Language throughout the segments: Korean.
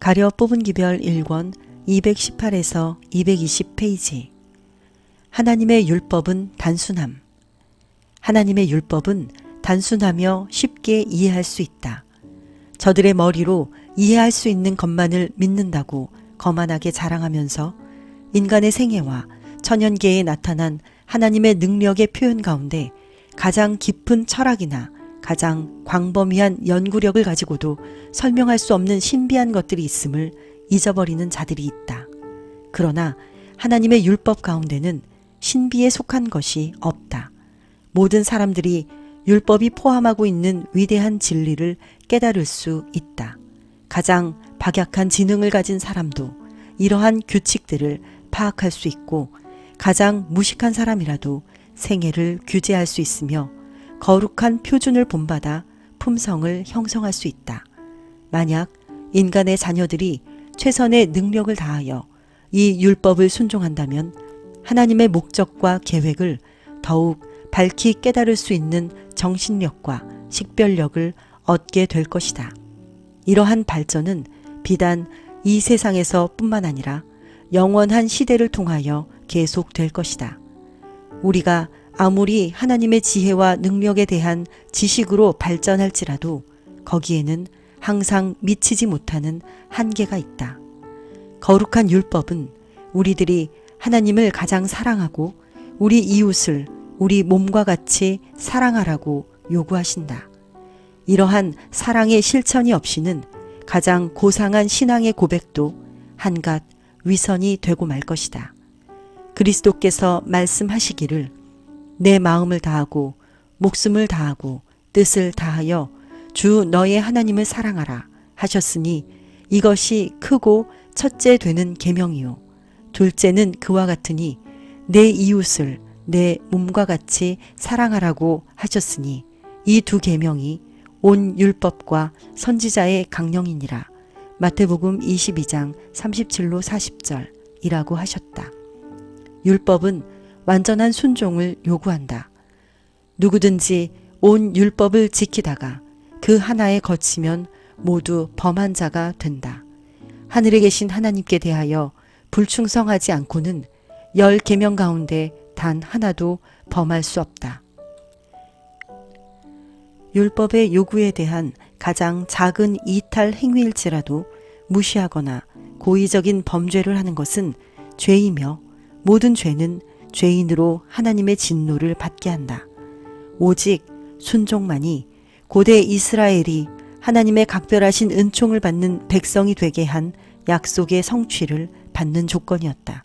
가려 뽑은 기별 1권 218에서 220페이지. 하나님의 율법은 단순함. 하나님의 율법은 단순하며 쉽게 이해할 수 있다. 저들의 머리로 이해할 수 있는 것만을 믿는다고 거만하게 자랑하면서 인간의 생애와 천연계에 나타난 하나님의 능력의 표현 가운데 가장 깊은 철학이나 가장 광범위한 연구력을 가지고도 설명할 수 없는 신비한 것들이 있음을 잊어버리는 자들이 있다. 그러나 하나님의 율법 가운데는 신비에 속한 것이 없다. 모든 사람들이 율법이 포함하고 있는 위대한 진리를 깨달을 수 있다. 가장 박약한 지능을 가진 사람도 이러한 규칙들을 파악할 수 있고 가장 무식한 사람이라도 생애를 규제할 수 있으며 거룩한 표준을 본받아 품성을 형성할 수 있다. 만약 인간의 자녀들이 최선의 능력을 다하여 이 율법을 순종한다면 하나님의 목적과 계획을 더욱 밝히 깨달을 수 있는 정신력과 식별력을 얻게 될 것이다. 이러한 발전은 비단 이 세상에서 뿐만 아니라 영원한 시대를 통하여 계속될 것이다. 우리가 아무리 하나님의 지혜와 능력에 대한 지식으로 발전할지라도 거기에는 항상 미치지 못하는 한계가 있다. 거룩한 율법은 우리들이 하나님을 가장 사랑하고 우리 이웃을 우리 몸과 같이 사랑하라고 요구하신다. 이러한 사랑의 실천이 없이는 가장 고상한 신앙의 고백도 한갓 위선이 되고 말 것이다. 그리스도께서 말씀하시기를 내 마음을 다하고 목숨을 다하고 뜻을 다하여 주 너의 하나님을 사랑하라 하셨으니 이것이 크고 첫째 되는 계명이요 둘째는 그와 같으니 내 이웃을 내 몸과 같이 사랑하라고 하셨으니 이 두 계명이 온 율법과 선지자의 강령이니라. 마태복음 22장 37로 40절이라고 하셨다. 율법은 완전한 순종을 요구한다. 누구든지 온 율법을 지키다가 그 하나에 거치면 모두 범한 자가 된다. 하늘에 계신 하나님께 대하여 불충성하지 않고는 10계명 가운데 단 하나도 범할 수 없다. 율법의 요구에 대한 가장 작은 이탈 행위일지라도 무시하거나 고의적인 범죄를 하는 것은 죄이며 모든 죄는 죄인으로 하나님의 진노를 받게 한다. 오직 순종만이 고대 이스라엘이 하나님의 각별하신 은총을 받는 백성이 되게 한 약속의 성취를 받는 조건이었다.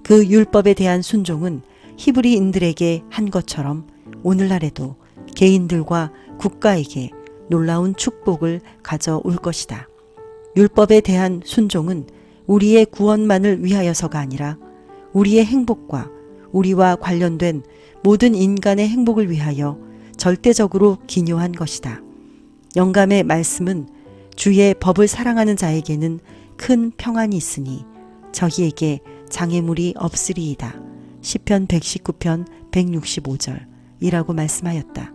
그 율법에 대한 순종은 히브리인들에게 한 것처럼 오늘날에도 개인들과 국가에게 놀라운 축복을 가져올 것이다. 율법에 대한 순종은 우리의 구원만을 위하여서가 아니라 우리의 행복과 우리와 관련된 모든 인간의 행복을 위하여 절대적으로 기묘한 것이다. 영감의 말씀은 주의 법을 사랑하는 자에게는 큰 평안이 있으니 저희에게 장애물이 없으리이다. 시편 119편 165절이라고 말씀하였다.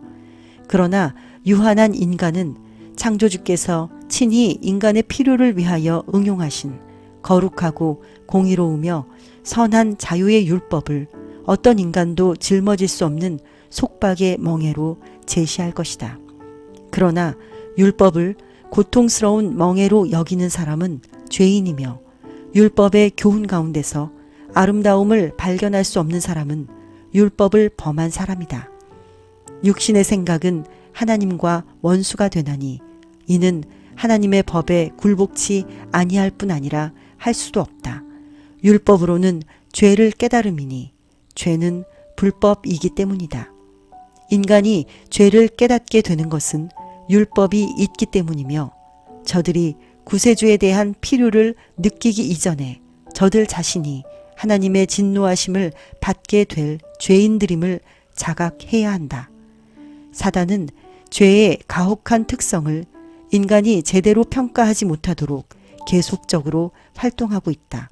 그러나 유한한 인간은 창조주께서 친히 인간의 필요를 위하여 응용하신 거룩하고 공의로우며 선한 자유의 율법을 어떤 인간도 짊어질 수 없는 속박의 멍에로 제시할 것이다. 그러나 율법을 고통스러운 멍에로 여기는 사람은 죄인이며 율법의 교훈 가운데서 아름다움을 발견할 수 없는 사람은 율법을 범한 사람이다. 육신의 생각은 하나님과 원수가 되나니 이는 하나님의 법에 굴복치 아니할 뿐 아니라 할 수도 없다. 율법으로는 죄를 깨달음이니 죄는 불법이기 때문이다. 인간이 죄를 깨닫게 되는 것은 율법이 있기 때문이며 저들이 구세주에 대한 필요를 느끼기 이전에 저들 자신이 하나님의 진노하심을 받게 될 죄인들임을 자각해야 한다. 사단은 죄의 가혹한 특성을 인간이 제대로 평가하지 못하도록 계속적으로 활동하고 있다.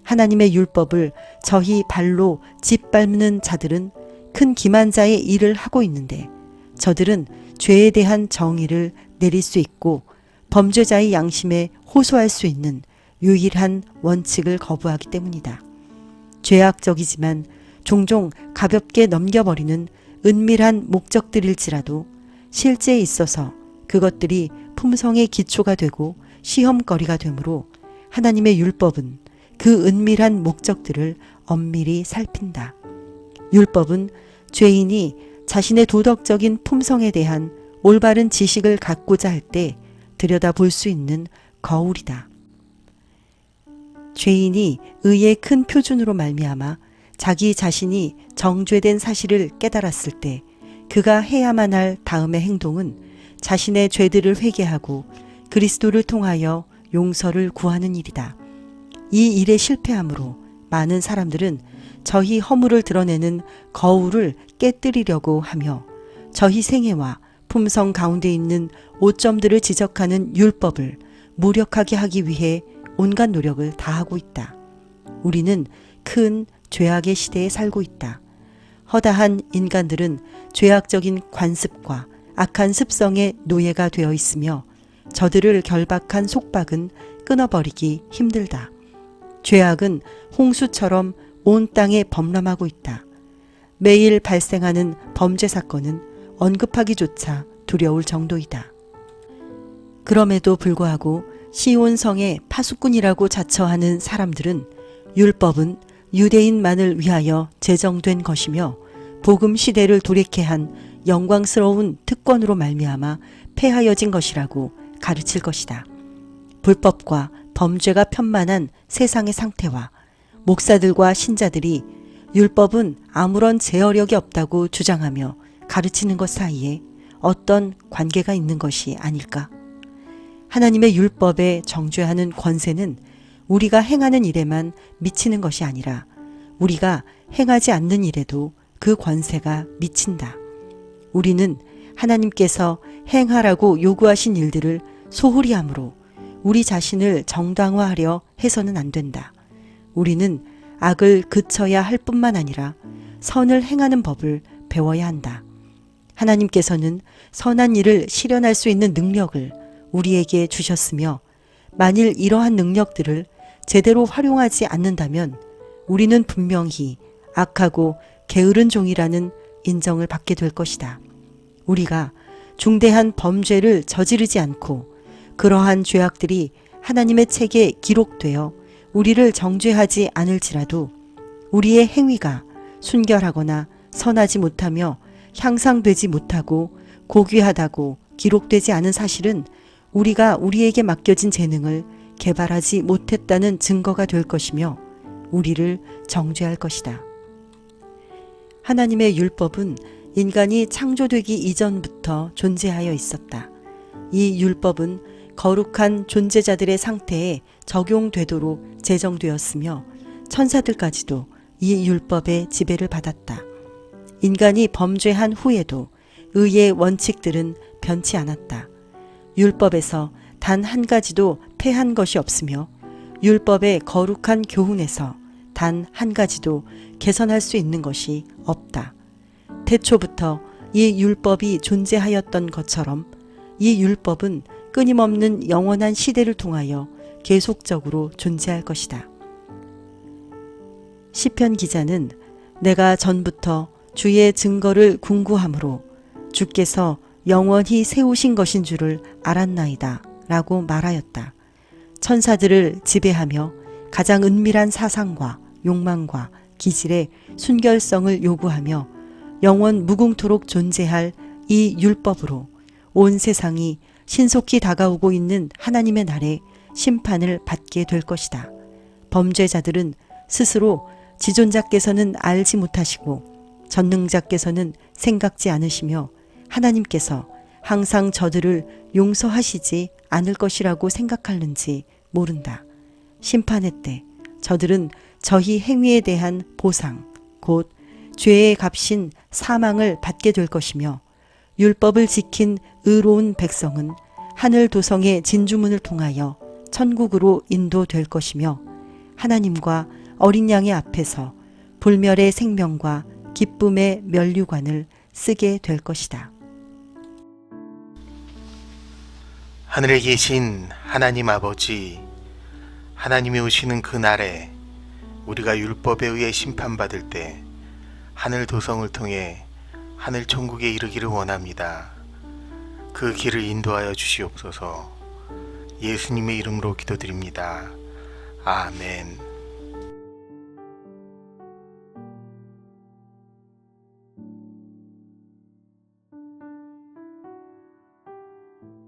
하나님의 율법을 저희 발로 짓밟는 자들은 큰 기만자의 일을 하고 있는데 저들은 죄에 대한 정의를 내릴 수 있고 범죄자의 양심에 호소할 수 있는 유일한 원칙을 거부하기 때문이다. 죄악적이지만 종종 가볍게 넘겨버리는 은밀한 목적들일지라도 실제에 있어서 그것들이 품성의 기초가 되고 시험거리가 되므로 하나님의 율법은 그 은밀한 목적들을 엄밀히 살핀다. 율법은 죄인이 자신의 도덕적인 품성에 대한 올바른 지식을 갖고자 할 때 들여다볼 수 있는 거울이다. 죄인이 의의 큰 표준으로 말미암아 자기 자신이 정죄된 사실을 깨달았을 때 그가 해야만 할 다음의 행동은 자신의 죄들을 회개하고 그리스도를 통하여 용서를 구하는 일이다. 이 일에 실패함으로 많은 사람들은 저희 허물을 드러내는 거울을 깨뜨리려고 하며 저희 생애와 품성 가운데 있는 오점들을 지적하는 율법을 무력하게 하기 위해 온갖 노력을 다하고 있다. 우리는 큰 죄악의 시대에 살고 있다. 허다한 인간들은 죄악적인 관습과 악한 습성의 노예가 되어 있으며 저들을 결박한 속박은 끊어버리기 힘들다. 죄악은 홍수처럼 온 땅에 범람하고 있다. 매일 발생하는 범죄 사건은 언급하기조차 두려울 정도이다. 그럼에도 불구하고 시온성의 파수꾼이라고 자처하는 사람들은 율법은 유대인만을 위하여 제정된 것이며 복음 시대를 돌이켜 한 영광스러운 특권으로 말미암아 폐하여진 것이라고 가르칠 것이다. 불법과 범죄가 편만한 세상의 상태와 목사들과 신자들이 율법은 아무런 제어력이 없다고 주장하며 가르치는 것 사이에 어떤 관계가 있는 것이 아닐까? 하나님의 율법에 정죄하는 권세는 우리가 행하는 일에만 미치는 것이 아니라 우리가 행하지 않는 일에도 그 권세가 미친다. 우리는 하나님께서 행하라고 요구하신 일들을 소홀히 함으로 우리 자신을 정당화하려 해서는 안 된다. 우리는 악을 그쳐야 할 뿐만 아니라 선을 행하는 법을 배워야 한다. 하나님께서는 선한 일을 실현할 수 있는 능력을 우리에게 주셨으며 만일 이러한 능력들을 제대로 활용하지 않는다면 우리는 분명히 악하고 게으른 종이라는 인정을 받게 될 것이다. 우리가 중대한 범죄를 저지르지 않고 그러한 죄악들이 하나님의 책에 기록되어 우리를 정죄하지 않을지라도 우리의 행위가 순결하거나 선하지 못하며 향상되지 못하고 고귀하다고 기록되지 않은 사실은 우리가 우리에게 맡겨진 재능을 개발하지 못했다는 증거가 될 것이며 우리를 정죄할 것이다. 하나님의 율법은 인간이 창조되기 이전부터 존재하여 있었다. 이 율법은 거룩한 존재자들의 상태에 적용되도록 제정되었으며 천사들까지도 이 율법의 지배를 받았다. 인간이 범죄한 후에도 의의 원칙들은 변치 않았다. 율법에서 단 한 가지도 패한 것이 없으며 율법의 거룩한 교훈에서 단 한 가지도 개선할 수 있는 것이 없다. 태초부터 이 율법이 존재하였던 것처럼 이 율법은 끊임없는 영원한 시대를 통하여 계속적으로 존재할 것이다. 시편 기자는 내가 전부터 주의 증거를 궁구함으로 주께서 영원히 세우신 것인 줄을 알았나이다 라고 말하였다. 천사들을 지배하며 가장 은밀한 사상과 욕망과 기질의 순결성을 요구하며 영원 무궁토록 존재할 이 율법으로 온 세상이 신속히 다가오고 있는 하나님의 날에 심판을 받게 될 것이다. 범죄자들은 스스로 지존자께서는 알지 못하시고 전능자께서는 생각지 않으시며 하나님께서 항상 저들을 용서하시지 않을 것이라고 생각하는지 모른다. 심판의 때 저들은 저희 행위에 대한 보상, 곧 죄의 값인 사망을 받게 될 것이며 율법을 지킨 의로운 백성은 하늘 도성의 진주문을 통하여 천국으로 인도될 것이며 하나님과 어린 양의 앞에서 불멸의 생명과 기쁨의 면류관을 쓰게 될 것이다. 하늘에 계신 하나님 아버지, 하나님이 오시는 그날에 우리가 율법에 의해 심판받을 때 하늘 도성을 통해 하늘 천국에 이르기를 원합니다. 그 길을 인도하여 주시옵소서. 예수님의 이름으로 기도드립니다. 아멘.